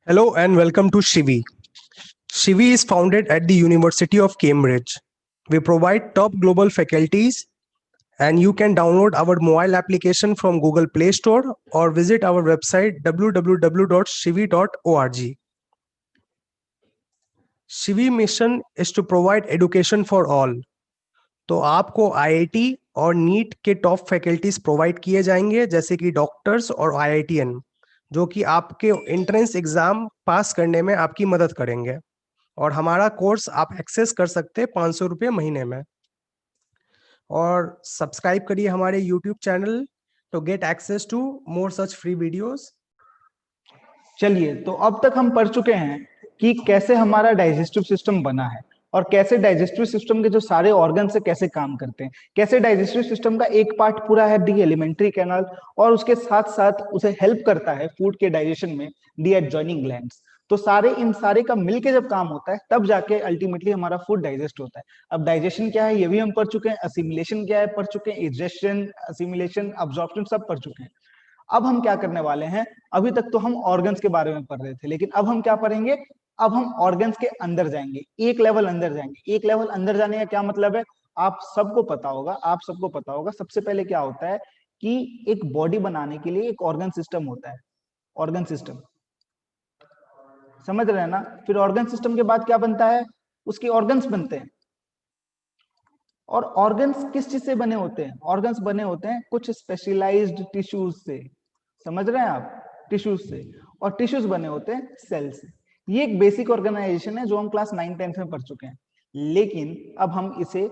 Hello and welcome to Shivi. Shivi is founded at the University of Cambridge. We provide top global faculties, and you can download our mobile application from Google Play Store or visit our website www.shivi.org. Shivi mission is to provide education for all. तो आपको IIT और NEET के top faculties provide किए जाएंगे, जैसे कि doctors और IITian, जो कि आपके एंट्रेंस एग्जाम पास करने में आपकी मदद करेंगे। और हमारा कोर्स आप एक्सेस कर सकते हैं 500 रुपये महीने में। और सब्सक्राइब करिए हमारे YouTube channel to get access to more such free videos. चलिए, तो अब तक हम पढ़ चुके हैं कि कैसे हमारा डाइजेस्टिव सिस्टम बना है और कैसे डाइजेस्टिव सिस्टम के जो सारे ऑर्गन से कैसे काम करते हैं, कैसे डाइजेस्टिव सिस्टम का एक पार्ट पूरा है दी एलिमेंट्री कैनाल और उसके साथ साथ उसे हेल्प करता है फूड के डाइजेशन में दी एडजॉइनिंग ग्लैंड्स। तो इन सारे का मिलके जब काम होता है तब जाके अल्टीमेटली हमारा फूड डाइजेस्ट होता है। अब डाइजेशन क्या है ये भी हम पढ़ चुके हैं, असिमिलेशन क्या है पढ़ चुके हैं, इजेशन, असिमिलेशन, अब्जॉर्प्शन सब पढ़ चुके हैं। अब हम क्या करने वाले हैं, अभी तक तो हम ऑर्गन्स के बारे में पढ़ रहे थे, लेकिन अब हम क्या पढ़ेंगे, अब हम ऑर्गन्स के अंदर जाएंगे, एक लेवल अंदर जाएंगे। एक लेवल अंदर जाने का क्या मतलब है, आप सबको पता होगा सबसे पहले क्या होता है कि एक बॉडी बनाने के लिए एक ऑर्गन सिस्टम होता है। ऑर्गन सिस्टम समझ रहे हैं ना। फिर ऑर्गन सिस्टम के बाद क्या बनता है, उसके ऑर्गन्स बनते हैं। और ऑर्गन्स किस चीज से बने होते हैं, ऑर्गन्स बने होते हैं कुछ स्पेशलाइज्ड टिश्यूज से। समझ रहे हैं आप, टिश्यूज से। और टिश्यूज बने होते हैं सेल से। ये एक बेसिक ऑर्गेनाइजेशन है जो हम क्लास 9-10 में पढ़ चुके हैं, लेकिन अब हम इसे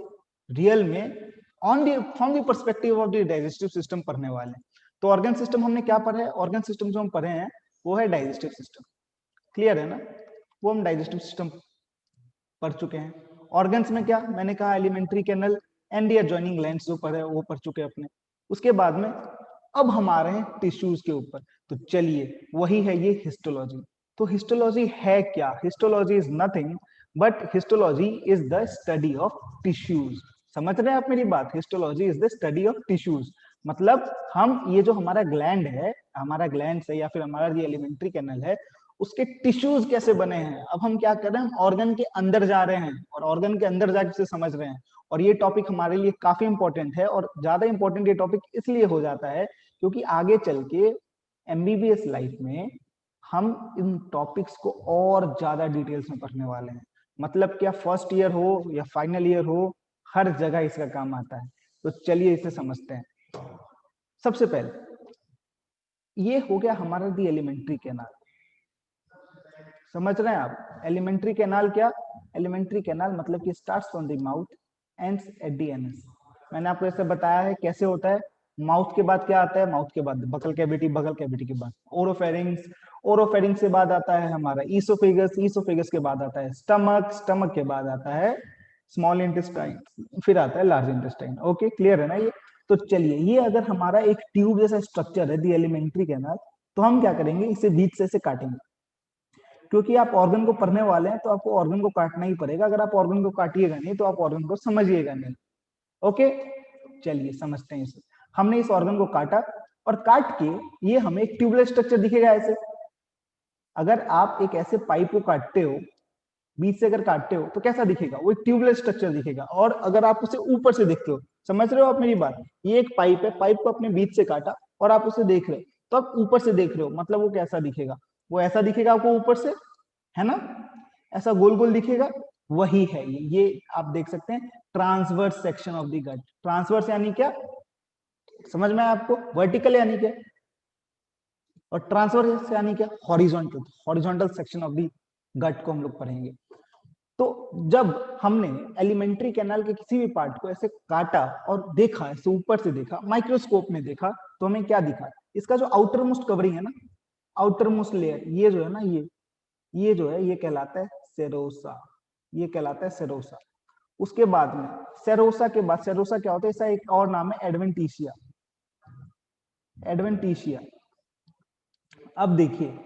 रियल में on the from the perspective of the digestive system पढ़ने वाले हैं। तो ऑर्गन सिस्टम हमने क्या पढ़ा है, ऑर्गन सिस्टम जो हम पढ़े हैं वो है डाइजेस्टिव सिस्टम। क्लियर है ना, वो हम डाइजेस्टिव सिस्टम पढ़ चुके हैं। ऑर्गन्स में क्या मैंने कहा, alimentary canal and the adjoining glands जो पढ़े वो पढ़ चुके हैं अपने। उसके बाद में अब हम आ रहे हैं टिश्यूज के ऊपर। तो चलिए, वही है ये हिस्टोलॉजी। तो हिस्टोलॉजी है क्या, histology is nothing but histology is the study of tissues. समझ रहे हैं आप मेरी बात, histology is the study of tissues. मतलब हम ये जो हमारा ग्लैंड है, हमारा ग्लैंड है या फिर हमारा ये एलिमेंट्री कैनल है, उसके टिश्यूज कैसे बने हैं। अब हम क्या कर रहे हैं, हम ऑर्गन के अंदर जा रहे हैं और ऑर्गन के अंदर जाके उसे समझ रहे हैं। और ये टॉपिक हमारे लिए काफी इंपॉर्टेंट है, और ज्यादा इंपॉर्टेंट ये टॉपिक इसलिए हो जाता है क्योंकि आगे चल के एमबीबीएस लाइफ में हम इन टॉपिक्स को और ज्यादा डिटेल्स में पढ़ने वाले हैं। मतलब क्या, फर्स्ट ईयर हो या फाइनल ईयर हो, हर जगह इसका काम आता है। तो चलिए इसे समझते हैं। सबसे पहले ये हो गया हमारा दी एलिमेंट्री कैनाल। समझ रहे हैं आप, एलिमेंट्री कैनाल क्या, एलिमेंट्री कैनाल मतलब कि starts from the mouth ends at the anus. मैंने आपको ऐसे बताया है कैसे होता है। माउथ के बाद क्या आता है, माउथ के बाद बकल कैविटी, बकल कैविटी के बाद ओरोफेरिंग्स, ओरोफेरिंग्स से बाद आता है हमारा ईसोफेगस, ईसोफेगस के बाद आता है स्टमक, स्टमक के बाद आता है स्मॉल इंटेस्टाइन, फिर आता है लार्ज इंटेस्टाइन। ओके, क्लियर है ना ये। तो चलिए, ये अगर हमारा एक ट्यूब जैसा स्ट्रक्चर है दी एलिमेंट्री कैनाल, तो हम क्या करेंगे, इसे बीच से काटेंगे। क्योंकि आप ऑर्गन को पढ़ने वाले हैं तो आपको ऑर्गन को काटना ही पड़ेगा। अगर आप ऑर्गन को काटिएगा नहीं तो आप ऑर्गन को समझिएगा नहीं। ओके, चलिए समझते हैं इसे। हमने इस ऑर्गन को काटा और काट के ये हमें एक ट्यूबलेस स्ट्रक्चर दिखेगा ऐसे। अगर आप एक ऐसे पाइप को काटते हो, बीच से अगर काटते हो तो कैसा दिखेगा, वो एक ट्यूबलेस स्ट्रक्चर दिखेगा। और अगर आप उसे ऊपर से देखते हो, समझ रहे हो आप मेरी बात, ये एक पाइप है, पाइप को अपने बीच से काटा और आप उसे देख रहे हो, तो आप ऊपर से देख रहे हो, मतलब वो कैसा दिखेगा, वो ऐसा दिखेगा आपको ऊपर से, है ना, ऐसा गोल गोल दिखेगा। वही है ये आप देख सकते हैं transverse section of the gut. Transverse यानी क्या, समझ में आया आपको, वर्टिकल यानी क्या, और ट्रांसवर्स यानी क्या, horizontal. Horizontal section of the gut को हम लोग पढ़ेंगे। तो जब हमने एलिमेंट्री कैनाल के किसी भी पार्ट को ऐसे काटा और देखा, ऐसे ऊपर से देखा, माइक्रोस्कोप में देखा, तो हमें क्या दिखा, इसका जो आउटर मोस्ट कवरिंग है ना, आउटर मोस्ट लेयर, ये जो है ना, ये जो है ये कहलाता है सेरोसा। ये कहलाता है सेरोसा। उसके बाद में सेरोसा के बाद, सेरोसा क्या होता है, इसका एक और नाम है एडवेंटिशिया। एडवेंटिशिया। अब देखिए,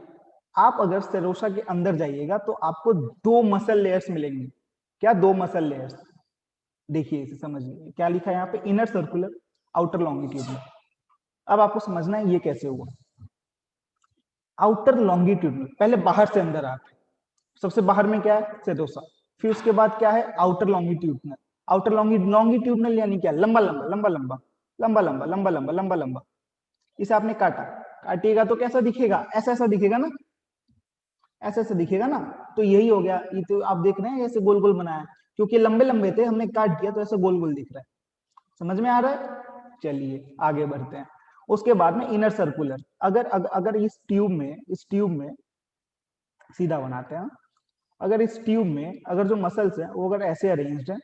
आप अगर सेरोसा के अंदर जाइएगा तो आपको दो मसल लेयर्स मिलेंगे। क्या, दो मसल लेयर्स। देखिए इसे समझिए, क्या लिखा है यहाँ पे, इनर सर्कुलर, आउटर लॉन्गिट्यूडनल। अब आपको समझना है ये कैसे हुआ। आउटर लॉन्गिट्यूडनल, पहले बाहर से अंदर आते हैं। सबसे बाहर में क्या है, सेटोसा। फिर उसके बाद क्या है, आउटर लॉन्गिट्यूडनल। आउटर लॉन्गिट्यूडनल यानी क्या, लंबा लंबा लंबा लंबा लंबा लंबा लंबा लंबा लंबा लंबा। इसे आपने काटा, काटिएगा तो कैसा दिखेगा, ऐसा ऐसा दिखेगा ना, ऐसा ऐसा दिखेगा ना। तो यही हो गया, ये तो आप देख रहे हैं ऐसे गोल गोल बनाया, क्योंकि लंबे लंबे थे, हमने काट दिया तो ऐसे गोल गोल दिख रहा है। समझ में आ रहा है? चलिए आगे बढ़ते हैं। उसके बाद में इनर सर्कुलर, अगर इस ट्यूब में सीधा बनाते हैं, अगर इस ट्यूब में अगर जो मसल्स हैं वो अगर ऐसे अरेंज्ड है,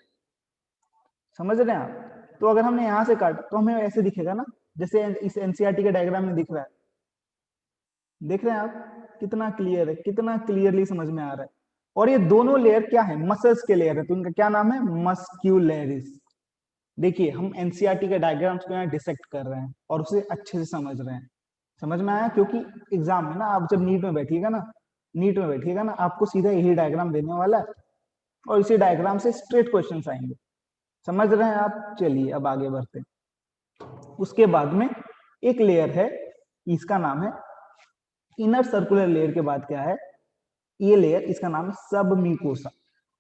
समझ रहे हैं आप, तो अगर हमने यहां से काटा तो हमें ऐसे दिखेगा ना, जैसे इस एनसीईआरटी के डायग्राम में दिख रहा है। देख रहे हैं आप कितना क्लियर है, कितना क्लियरली समझ में आ रहा है। और ये दोनों लेयर क्या है, मसल्स के लेयर है, तो इनका क्या नाम है, मस्क्यूलरिस। देखिए हम एनसीईआरटी के डायग्राम्स को यहाँ डिसेक्ट कर रहे हैं और उसे अच्छे से समझ रहे हैं। समझ में आया? क्योंकि एग्जाम में ना आप जब नीट में बैठिएगा ना, आपको सीधा यही डायग्राम देने वाला है और इसी डायग्राम से स्ट्रेट क्वेश्चंस आएंगे। समझ रहे हैं आप? चलिए अब आगे बढ़ते हैं। उसके बाद में एक लेयर है, इसका नाम है इनर सर्कुलर लेयर। के बाद क्या है, ये लेयर, इसका नाम है सब म्यूकोसा।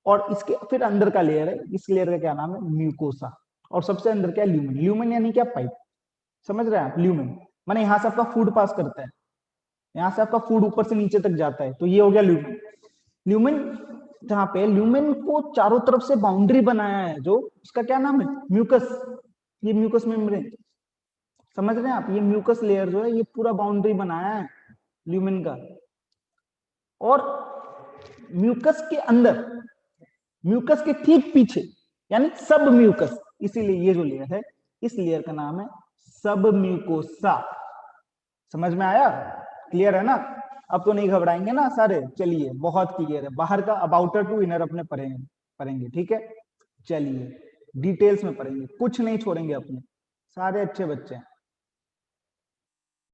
और इसके फिर अंदर का लेयर है, इस लेयर का क्या नाम है, म्यूकोसा। और सबसे अंदर क्या है, ल्यूमेन। ल्यूमेन यानी क्या, पाइप। समझ रहे हैं आप? ल्यूमेन माने यहाँ से आपका फूड पास करता है, यहाँ से आपका फूड ऊपर से नीचे तक जाता है, तो ये हो गया ल्यूमेन। ल्यूमेन जहाँ पे ल्यूमेन को चारों तरफ से बाउंड्री बनाया है, जो उसका क्या नाम है, म्यूकस। ये म्यूकस मेम्ब्रेन। समझ रहे हैं आप? ये म्यूकस लेयर जो है ये पूरा बाउंड्री बनाया है ल्यूमेन का। और म्यूकस के अंदर, म्यूकस के ठीक पीछे यानी सब म्यूकस, इसीलिए ये जो लेयर है, इस लेयर का नाम है सब म्यूकोसा। समझ में आया? क्लियर है ना? अब तो नहीं घबराएंगे ना सारे? चलिए बहुत क्लियर है। बाहर का अब आउटर टू इनर अपने पढ़ेंगे, ठीक है? चलिए डिटेल्स में पढ़ेंगे, कुछ नहीं छोड़ेंगे अपने, सारे अच्छे बच्चे हैं।